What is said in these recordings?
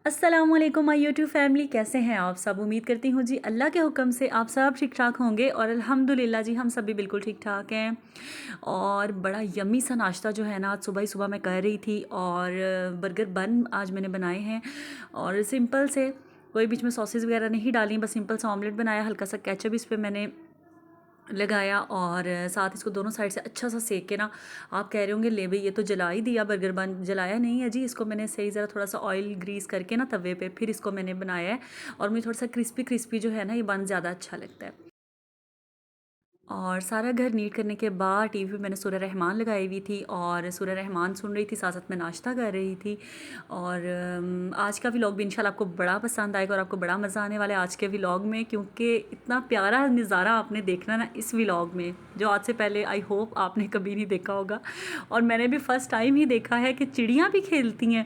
अस्सलामुअलैकुम my YouTube family, कैसे हैं आप सब। उम्मीद करती हूँ जी अल्लाह के हुक्म से आप सब ठीक ठाक होंगे और अल्हम्दुलिल्लाह जी हम सब भी बिल्कुल ठीक ठाक हैं। और बड़ा यम्मी सा नाश्ता जो है ना आज सुबह ही सुबह मैं कर रही थी और बर्गर बन आज मैंने बनाए हैं और सिंपल से कोई बीच में सॉसेस वगैरह नहीं डाली, बस सिंपल सा ऑमलेट बनाया, हल्का सा केचप इस पर मैंने लगाया और साथ इसको दोनों साइड से अच्छा सा सेक के ना। आप कह रहे होंगे ले भाई ये तो जला ही दिया बर्गर बन, जलाया नहीं है जी, इसको मैंने सही ज़रा थोड़ा सा ऑयल ग्रीस करके ना तवे पे फिर इसको मैंने बनाया है। और मुझे थोड़ा सा क्रिस्पी क्रिस्पी जो है ना ये बन ज़्यादा अच्छा लगता है। और सारा घर नीट करने के बाद टीवी पे मैंने सूरह रहमान लगाई हुई थी और सूरह रहमान सुन रही थी, साथ साथ में नाश्ता कर रही थी। और आज का व्लॉग भी इंशाल्लाह आपको बड़ा पसंद आएगा और आपको बड़ा मज़ा आने वाला है आज के व्लॉग में, क्योंकि इतना प्यारा नज़ारा आपने देखना ना इस व्लॉग में जो आज से पहले आई होप आपने कभी नहीं देखा होगा। और मैंने भी फ़र्स्ट टाइम ही देखा है कि चिड़ियाँ भी खेलती हैं।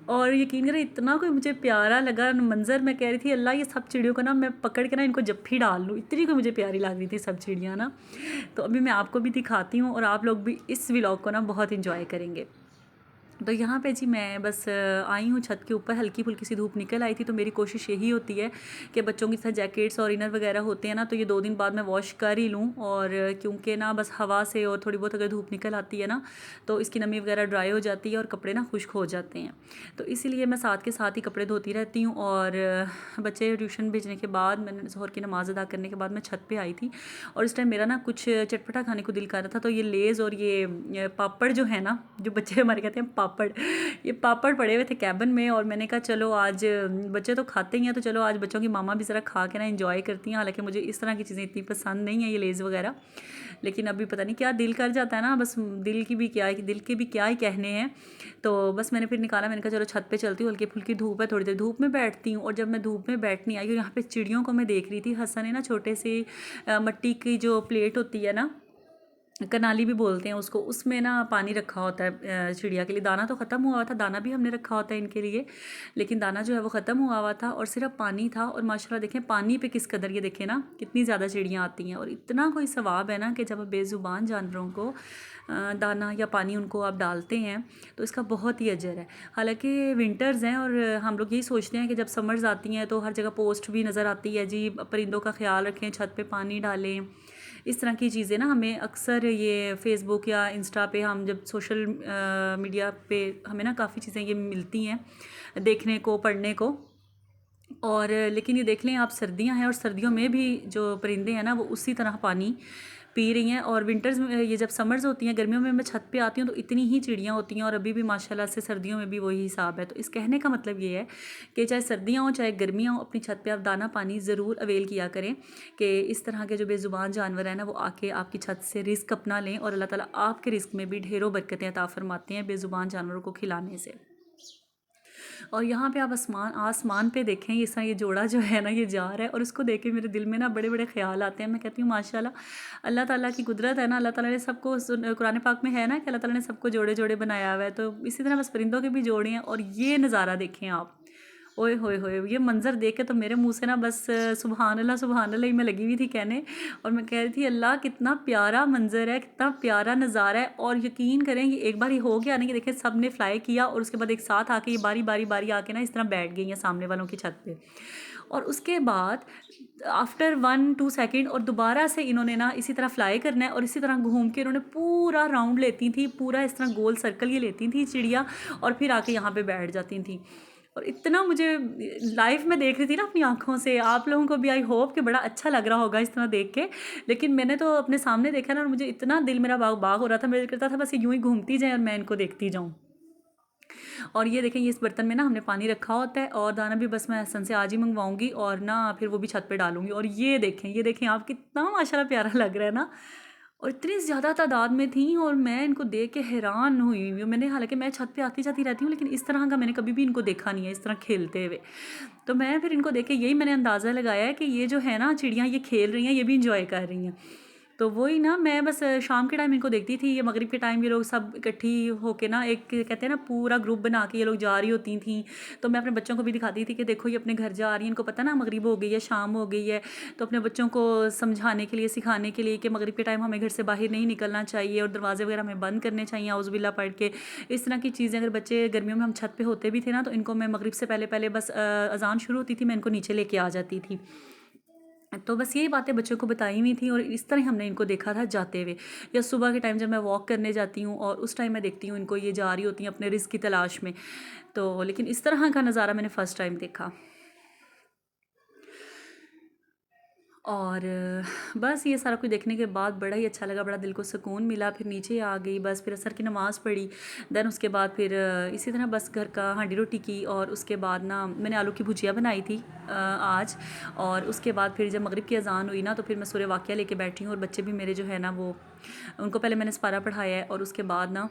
और यकीन करें इतना कोई मुझे प्यारा लगा मंज़र, मैं कह रही थी अल्लाह ये सब चिड़ियों को ना मैं पकड़ के ना इनको जप्फी डाल लूँ, इतनी कोई मुझे प्यारी लग रही थी सब चिड़ियाँ ना। तो अभी मैं आपको भी दिखाती हूँ और आप लोग भी इस व्लॉग को ना बहुत इंजॉय करेंगे। तो यहाँ पे जी मैं बस आई हूँ छत के ऊपर, हल्की फुल्की सी धूप निकल आई थी तो मेरी कोशिश यही होती है कि बच्चों की तरह जैकेट्स और इनर वगैरह होते हैं ना तो ये 2 दिन बाद मैं वॉश कर ही लूँ। और क्योंकि ना बस हवा से और थोड़ी बहुत अगर धूप निकल आती है ना तो इसकी नमी वगैरह ड्राई हो जाती है और कपड़े ना खुश्क हो जाते हैं। तो इसीलिए मैं साथ के साथ ही कपड़े धोती रहती हूँ। और बच्चे ट्यूशन भेजने के बाद मैंने ज़ोहर की नमाज़ अदा करने के बाद मैं छत पर आई थी और इस टाइम मेरा ना कुछ चटपटा खाने को दिल कर रहा था। तो ये लेज़ और ये पापड़ जो है ना, जो बच्चे हमारे कहते हैं पापड़, ये पापड़ पड़े हुए थे कैबिन में और मैंने कहा चलो आज बच्चे तो खाते ही हैं तो चलो आज बच्चों की मामा भी ज़रा खा के ना इंजॉय करती हैं। हालांकि मुझे इस तरह की चीज़ें इतनी पसंद नहीं है ये लेज़ वगैरह, लेकिन अभी पता नहीं क्या दिल कर जाता है ना, बस दिल के भी क्या ही कहने हैं। तो बस मैंने फिर निकाला, मैंने कहा चलो छत पे चलती हूँ, हल्की फुल्की धूप है, थोड़ी देर धूप में बैठती हूँ। और जब मैं धूप में बैठनी आई और यहाँ पे चिड़ियों को मैं देख रही थी, हसन ने ना छोटे से मिट्टी की जो प्लेट होती है ना, कनाली भी बोलते हैं उसको, उसमें ना पानी रखा होता है चिड़िया के लिए। दाना तो ख़त्म हुआ हुआ था, दाना भी हमने रखा होता है इनके लिए, लेकिन दाना जो है वो ख़त्म हुआ हुआ था और सिर्फ पानी था। और माशाल्लाह देखें पानी पे किस कदर ये देखें ना कितनी ज़्यादा चिड़ियाँ आती हैं। और इतना कोई सवाब है ना कि जब आप बेज़ुबान जानवरों को दाना या पानी उनको आप डालते हैं तो इसका बहुत ही अजर है। हालांकि विंटर्स हैं और हम लोग यही सोचते हैं कि जब समर्स आती हैं तो हर जगह पोस्ट भी नज़र आती है जी परिंदों का ख्याल रखें, छत पे पानी डालें, इस तरह की चीज़ें ना हमें अक्सर ये फ़ेसबुक या इंस्टा पे हम जब सोशल मीडिया पे हमें ना काफ़ी चीज़ें ये मिलती हैं देखने को, पढ़ने को। और लेकिन ये देख लें आप सर्दियां हैं और सर्दियों में भी जो परिंदे हैं ना वो उसी तरह पानी पी रही हैं। और विंटर्स में ये जब समर्स होती हैं, गर्मियों में मैं छत पे आती हूँ तो इतनी ही चिड़ियाँ होती हैं और अभी भी माशाल्लाह से सर्दियों में भी वही हिसाब है। तो इस कहने का मतलब ये है कि चाहे सर्दियाँ हों चाहे गर्मियाँ हों, अपनी छत पे आप दाना पानी ज़रूर अवेल किया करें कि इस तरह के जो बेज़ुबान जानवर हैं ना वो आके आपकी छत से रिस्क अपना लें और अल्लाह ताला आपके रिस्क में भी ढेरों बरकतें अता फरमाते हैं बेज़ुबान जानवरों को खिलाने से। और यहाँ पे आप आसमान आसमान पे देखें ये जोड़ा जो है ना ये जा रहा है और उसको देख के मेरे दिल में ना बड़े बड़े ख्याल आते हैं। मैं कहती हूँ माशाल्लाह अल्लाह ताला की कुदरत है ना, अल्लाह ताला ने सबको कुरान पाक में है ना कि अल्लाह ताला ने सबको जोड़े जोड़े बनाया हुआ है। तो इसी तरह बस परिंदों के भी जोड़े हैं। और ये नज़ारा देखें आप, ओए होए होए, ये मंज़र देख के तो मेरे मुंह से ना बस सुबहान अल्लाह ही मैं लगी हुई थी कहने। और मैं कह रही थी अल्लाह कितना प्यारा मंज़र है, कितना प्यारा नज़ारा है। और यकीन करें ये एक बार ही हो गया ना कि देखें सब ने फ्लाई किया और उसके बाद एक साथ आके ये बारी आके ना इस तरह बैठ गई हैं सामने वालों की छत पे। और उसके बाद आफ्टर 1-2 सेकेंड और दोबारा से इन्होंने ना इसी तरह फ्लाई करना है और इसी तरह घूम के इन्होंने पूरा राउंड लेती थी, पूरा इस तरह गोल सर्कल ये लेती थी चिड़िया और फिर आके यहाँ पे बैठ जाती थी। और इतना मुझे लाइव में देख रही थी ना अपनी आँखों से, आप लोगों को भी आई होप कि बड़ा अच्छा लग रहा होगा इस तरह देख के। लेकिन मैंने तो अपने सामने देखा ना और मुझे इतना दिल मेरा बाग बाग हो रहा था, मेरा दिल करता था बस ये यूं ही घूमती जाए और मैं इनको देखती जाऊँ। और ये देखें ये इस बर्तन में ना हमने पानी रखा होता है और दाना भी बस मैं हसन से आज ही मंगवाऊंगी और ना फिर वो भी छत पे डालूंगी। और ये देखें आप कितना माशाल्लाह प्यारा लग रहा है ना। और इतनी ज़्यादा तादाद में थी और मैं इनको देख के हैरान हुई हूँ। मैंने हालांकि मैं छत पे आती जाती रहती हूँ लेकिन इस तरह का मैंने कभी भी इनको देखा नहीं है इस तरह खेलते हुए। तो मैं फिर इनको देख के यही मैंने अंदाज़ा लगाया है कि ये जो है ना चिड़ियाँ ये खेल रही हैं, ये भी इंजॉय कर रही हैं। तो वही ना, मैं बस शाम के टाइम इनको देखती थी, ये मगरिब के टाइम ये लोग सब इकट्ठी होके ना, एक कहते हैं ना पूरा ग्रुप बना के ये लोग जा रही होती थी। तो मैं अपने बच्चों को भी दिखाती थी कि देखो ये अपने घर जा रही हैं, इनको पता ना मगरिब हो गई है, शाम हो गई है। तो अपने बच्चों को समझाने के लिए, सिखाने के लिए कि मगरिब के टाइम हमें घर से बाहर नहीं निकलना चाहिए और दरवाजे वगैरह हमें बंद करने चाहिए औज़ुबिल्लाह पढ़ के। इस तरह की चीज़ें, अगर बच्चे गर्मियों में हम छत पे होते भी थे ना, तो इनको मैं मगरिब से पहले पहले बस अज़ान शुरू होती थी, मैं इनको नीचे लेके आ जाती थी। तो बस यही बातें बच्चों को बताई हुई थी और इस तरह हमने इनको देखा था जाते हुए। या सुबह के टाइम जब मैं वॉक करने जाती हूँ और उस टाइम मैं देखती हूँ इनको, ये जा रही होती हैं अपने रिज़्क की तलाश में। तो लेकिन इस तरह का नज़ारा मैंने फ़र्स्ट टाइम देखा। और बस ये सारा कुछ देखने के बाद बड़ा ही अच्छा लगा, बड़ा दिल को सुकून मिला। फिर नीचे आ गई, बस फिर असर की नमाज़ पढ़ी। देन उसके बाद फिर इसी तरह बस घर का हांडी रोटी की और उसके बाद ना मैंने आलू की भुजिया बनाई थी आज। और उसके बाद फिर जब मगरिब की अज़ान हुई ना, तो फिर मैं सूरह वाक़िया लेके बैठी हूँ और बच्चे भी मेरे जो है ना वो, उनको पहले मैंने सपारा पढ़ाया है और उसके बाद ना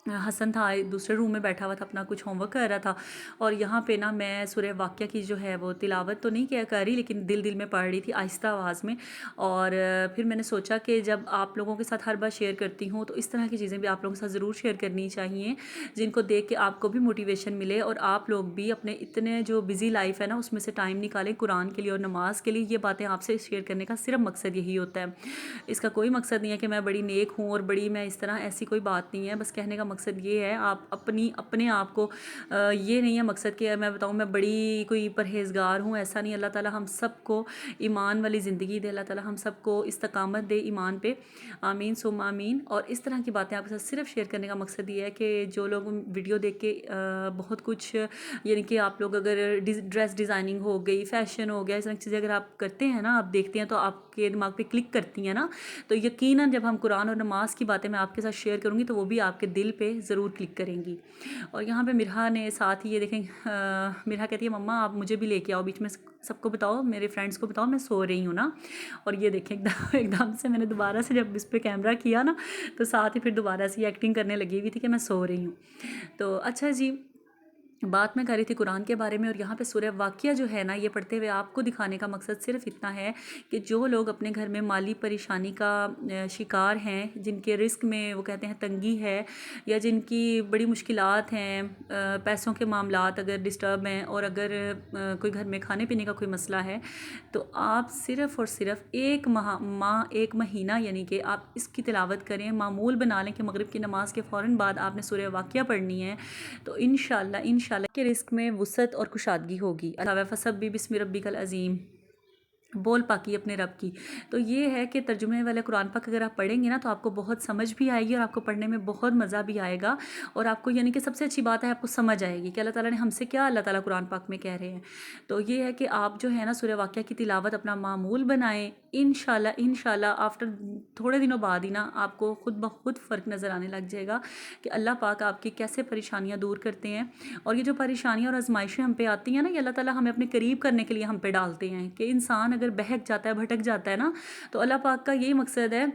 हसन था दूसरे रूम में बैठा हुआ था, अपना कुछ होमवर्क कर रहा था। और यहाँ पे ना मैं सूरह वाक़िया की जो है वो तिलावत तो नहीं क्या कर रही, लेकिन दिल दिल में पढ़ रही थी आहिस्ता आवाज़ में। और फिर मैंने सोचा कि जब आप लोगों के साथ हर बार शेयर करती हूँ तो इस तरह की चीज़ें भी आप लोगों के साथ ज़रूर शेयर करनी चाहिए, जिनको देख के आपको भी मोटिवेशन मिले और आप लोग भी अपने इतने जो बिज़ी लाइफ है ना उसमें से टाइम निकालें कुरान के लिए और नमाज के लिए। ये बातें आपसे शेयर करने का सिर्फ मकसद यही होता है। इसका कोई मकसद नहीं है कि मैं बड़ी नेक हूँ और बड़ी मैं इस तरह, ऐसी कोई बात नहीं है। बस कहने का मकसद ये है, आप अपने आप को ये नहीं है मकसद कि मैं बताऊँ मैं बड़ी कोई परहेज़गार हूँ, ऐसा नहीं। अल्लाह ताला हम सबको ईमान वाली ज़िंदगी दे, अल्लाह ताला हम सबको इस्तकामत दे ईमान पे, आमीन सुम आमीन। और इस तरह की बातें आपके साथ सिर्फ शेयर करने का मकसद ये है कि जो लोग वीडियो देख के बहुत कुछ, यानी कि आप लोग अगर ड्रेस डिज़ाइनिंग हो गई, फैशन हो गया, इस तरह की चीज़ें अगर आप करते हैं ना, आप देखते हैं तो आपके दिमाग पे क्लिक करती हैं ना, तो यकीनन जब हम कुरान और नमाज की बातें मैं आपके साथ शेयर करूँगी तो वो भी आपके दिल पे ज़रूर क्लिक करेंगी। और यहाँ पे मिरहा ने साथ ही ये देखें, मिरहा कहती है मम्मा आप मुझे भी लेके आओ बीच में, सबको बताओ, मेरे फ्रेंड्स को बताओ मैं सो रही हूँ ना। और ये देखें एकदम से मैंने दोबारा से जब इस पर कैमरा किया ना, तो साथ ही फिर दोबारा से एक्टिंग करने लगी हुई थी कि मैं सो रही हूँ। तो अच्छा जी, बात मैं कर रही थी कुरान के बारे में और यहाँ पे सूरह वाक़िया जो है ना, ये पढ़ते हुए आपको दिखाने का मकसद सिर्फ इतना है कि जो लोग अपने घर में माली परेशानी का शिकार हैं, जिनके रिस्क में वो कहते हैं तंगी है, या जिनकी बड़ी मुश्किलात हैं, पैसों के मामलात अगर डिस्टर्ब हैं, और अगर कोई घर में खाने पीने का कोई मसला है, तो आप सिर्फ़ और सिर्फ एक महीना यानी कि आप इसकी तिलावत करें, मामूल बना लें कि मगरिब की नमाज़ के फ़ौरन बाद आपने सूरह वाक़िया पढ़नी है। तो इंशाल्लाह के रिस्क में वुसअत और कुशादगी होगी। अल्लाह फसब्बि बिस्मि रब्बिकल अज़ीम, बोल पाकी अपने रब की। तो ये है कि तर्जुमे वाले कुरान पाक अगर आप पढ़ेंगे ना तो आपको बहुत समझ भी आएगी और आपको पढ़ने में बहुत मज़ा भी आएगा। और आपको यानी कि सबसे अच्छी बात है, आपको समझ आएगी कि अल्लाह ताला ने हमसे क्या अल्लाह ताला कुरान पाक में कह रहे हैं। तो ये है कि आप जो है ना सूरह वाक़िया की तिलावत अपना मामूल बनाएं। इंशाल्लाह आफ्टर थोड़े दिनों बाद ही ना आपको खुद ब खुद फ़र्क नज़र आने लग जाएगा कि अल्लाह पाक आपकी कैसे परेशानियाँ दूर करते हैं। और ये जो परेशानियाँ और आजमाइशें हम पे आती हैं ना, ये अल्लाह ताला हमें अपने करीब करने के लिए हम पे डालते हैं कि इंसान अगर बहक जाता है, भटक जाता है ना, तो अल्लाह पाक का यही मकसद है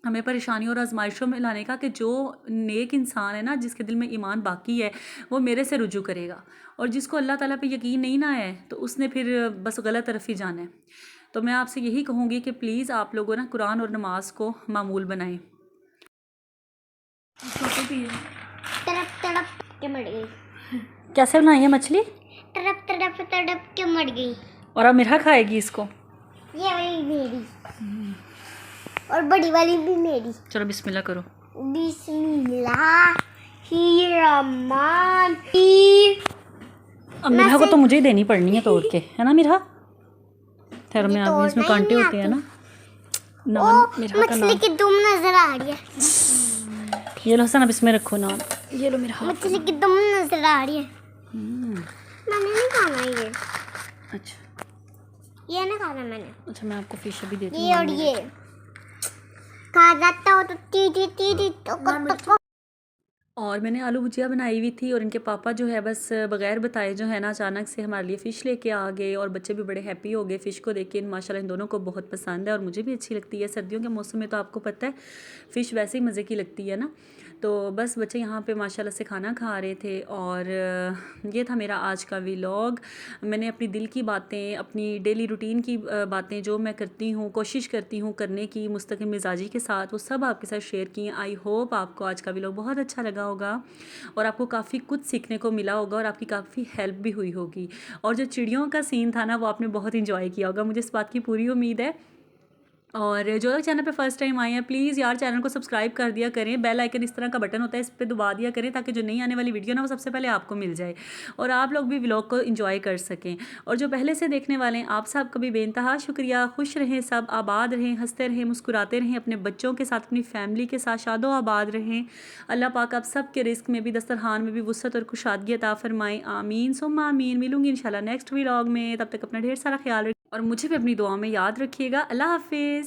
हमें परेशानी और आजमाइशों में लाने का कि जो नेक इंसान है ना, जिसके दिल में ईमान बाकी है, वो मेरे से रुजू करेगा। और जिसको अल्लाह ताला पे यकीन नहीं ना है तो उसने फिर बस गलत तरफ ही जाना है। तो मैं आपसे यही कहूँगी कि प्लीज़ आप लोगों ना कुरान और नमाज को मामूल बनाएं। तड़प तड़प के मर गई। कैसे बनाई है मछली? तड़प तड़प तड़प के मर गई। और अब मिरहा खाएगी इसको। ये वाली मेरी और बड़ी वाली भी मेरी। चलो बिस्मिल्लाह करो। बिस्मिल्लाहिर्रहमानिर्रहीम। अब मिरहा को तो मुझे ही देनी पड़नी है तोड़ के, है ना मिरहा? खैर में आप इसमें तोड़ना ही कांटे नहीं होते हैं ना। ओ, नान मिरहा का मछली नाम। की दुम नजर आ रही है। ये लो हसन, अब इसमें रखो नान। ये लो मिरहा। मछली की दुम नजर आ रही है। मैंने नहीं खाना ये। अच्छा ये नहीं खाना मैंने। अच्छा, मैं आपको फिश भी देती हूँ। ये और ये खा जाता हो तो टीटी टीटी तो और मैंने आलू भुजिया बनाई हुई थी और इनके पापा जो है बस बग़ैर बताए जो है ना अचानक से हमारे लिए फ़िश लेके आ गए और बच्चे भी बड़े हैप्पी हो गए फ़िश को देख के। माशाल्लाह इन दोनों को बहुत पसंद है और मुझे भी अच्छी लगती है। सर्दियों के मौसम में तो आपको पता है फ़िश वैसे ही मज़े की लगती है ना। तो बस बच्चे यहाँ पे माशाल्लाह से खाना खा रहे थे और ये था मेरा आज का व्लॉग। मैंने अपनी दिल की बातें, अपनी डेली रूटीन की बातें जो मैं करती हूँ, कोशिश करती हूँ करने की मुस्तकिल मिजाजी के साथ, वो सब आपके साथ शेयर की। आई होप आपको आज का व्लॉग बहुत अच्छा लगा होगा और आपको काफ़ी कुछ सीखने को मिला होगा और आपकी काफ़ी हेल्प भी हुई होगी। और जो चिड़ियों का सीन था ना, वो आपने बहुत इंजॉय किया होगा, मुझे इस बात की पूरी उम्मीद है। और जो लोग चैनल पे फर्स्ट टाइम आए हैं प्लीज़ यार चैनल को सब्सक्राइब कर दिया करें। बेल आइकन इस तरह का बटन होता है, इस पर दबा दिया करें ताकि जो नई आने वाली वीडियो ना वो सबसे पहले आपको मिल जाए और आप लोग भी व्लॉग को एंजॉय कर सकें। और जो पहले से देखने वाले हैं आप सब का भी बेइंतहा शुक्रिया। खुश रहें, सब आबाद रहें, हंसते रहें, मुस्कुराते रहें, अपने बच्चों के साथ, अपनी फैमिली के साथ शादो आबाद रहें। अल्लाह पाक आप सब के रिस्क में भी, दस्तरखान में भी वुसअत और खुशहादगी अता फरमाएं। आमीन सुम्मा आमीन। मिलूंगी इंशाल्लाह नेक्स्ट व्लॉग में, तब तक अपना ढेर सारा ख्याल रखें और मुझे भी अपनी दुआ में याद रखिएगा। अल्लाह हाफिज़।